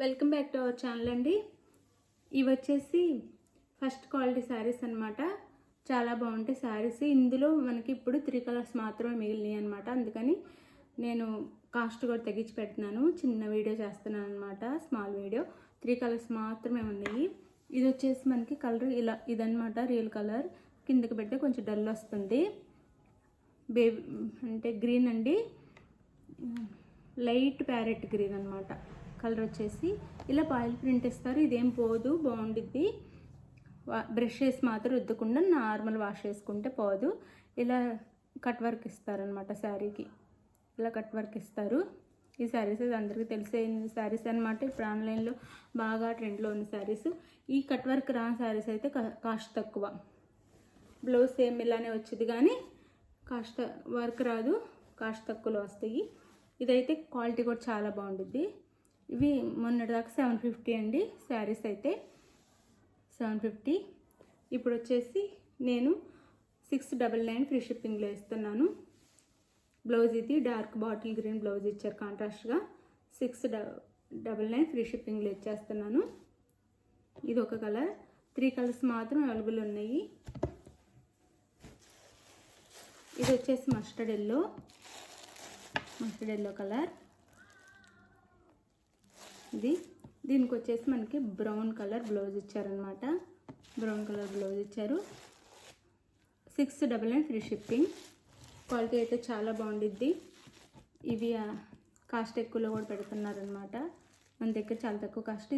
Welcome back to our channel అండి. ఇవి వచ్చేసి ఫస్ట్ క్వాలిటీ శారీస్ అనమాట. చాలా బాగుంటాయి శారీస్. ఇందులో మనకి ఇప్పుడు 3 కలర్స్ మాత్రమే మిగిలినాయి అనమాట. అందుకని నేను కాస్ట్ కూడా తగ్గించి పెడుతున్నాను. చిన్న వీడియో చేస్తున్నాను అనమాట, స్మాల్ వీడియో. 3 కలర్స్ మాత్రమే ఉన్నాయి. ఇది వచ్చేసి మనకి కలర్ ఇలా ఇదనమాట, రియల్ కలర్. కిందకి పెడితే కొంచెం డల్ వస్తుంది. బేబీ అంటే గ్రీన్ అండి, లైట్ ప్యారెట్ గ్రీన్ అనమాట. కలర్ వచ్చేసి ఇలా పాయిల్ ప్రింట్ ఇస్తారు. ఇదేం పోదు, బాగుండిద్ది. బ్రష్ చేసి మాత్రం రుద్దకుండా నార్మల్ వాష్ చేసుకుంటే పోదు. ఇలా కట్ వర్క్ ఇస్తారనమాట శారీకి. ఇలా కట్ వర్క్ ఇస్తారు. ఈ శారీస్ అందరికీ తెలిసే శారీస్ అనమాట. ఇప్పుడు ఆన్లైన్లో బాగా ట్రెండ్లో ఉన్న శారీస్. ఈ కట్ వర్క్ రాని శారీస్ అయితే కాస్ట్ తక్కువ. బ్లౌజ్ సేమ్ ఇలానే వచ్చింది కానీ కాస్ట్ వర్క్ రాదు, కాస్ట్ తక్కువలో వస్తాయి. ఇదైతే క్వాలిటీ కూడా చాలా బాగుంటుంది. ఇవి మొన్నటిదాకా 750 అండి శారీస్ అయితే, 750. ఇప్పుడు వచ్చేసి నేను 699 ఫ్రీ షిప్పింగ్లో ఇస్తున్నాను. బ్లౌజ్ ఇది డార్క్ బాటిల్ గ్రీన్ బ్లౌజ్ ఇచ్చారు కాంట్రాస్ట్గా. 699 ఫ్రీ షిప్పింగ్లో ఇచ్చేస్తున్నాను. ఇది ఒక కలర్. 3 కలర్స్ మాత్రం అవైలబుల్ ఉన్నాయి. ఇది వచ్చేసి మస్టర్డ్ ఎల్లో కలర్. దీనికి వచ్చేసి మనకి బ్రౌన్ కలర్ బ్లౌజ్ ఇచ్చారనమాట. బ్రౌన్ కలర్ బ్లౌజ్ ఇచ్చారు. 699 ఫ్రీ షిప్పింగ్. క్వాలిటీ అయితే చాలా బాగుండిద్ది. ఇవి కాస్ట్ ఎక్కువలో కూడా పెడుతున్నారనమాట. మన దగ్గర చాలా తక్కువ కాస్ట్.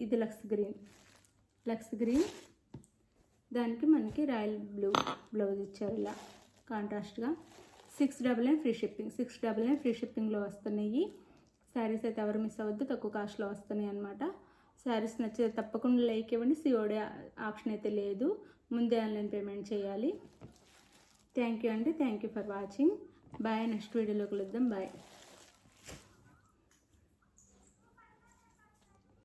ఇది లక్స్ గ్రీన్. దానికి మనకి రాయల్ బ్లూ బ్లౌజ్ ఇచ్చారు ఇలా కాంట్రాస్ట్గా. 699 ఫ్రీ షిప్పింగ్. 699 ఫ్రీ షిప్పింగ్లో వస్తున్నాయి. శారీస్ అయితే ఎవరు మిస్ అవ్వద్దు, తక్కువ కాస్ట్లో వస్తున్నాయి అనమాట. శారీస్ నచ్చితే తప్పకుండా లైక్ ఇవ్వండి. సిఓడి ఆప్షన్ అయితే లేదు, ముందే ఆన్లైన్ పేమెంట్ చేయాలి. థ్యాంక్ యూ అండి. Thank you for watching. Bye. Next వీడియోలో కలుద్దాం. బాయ్.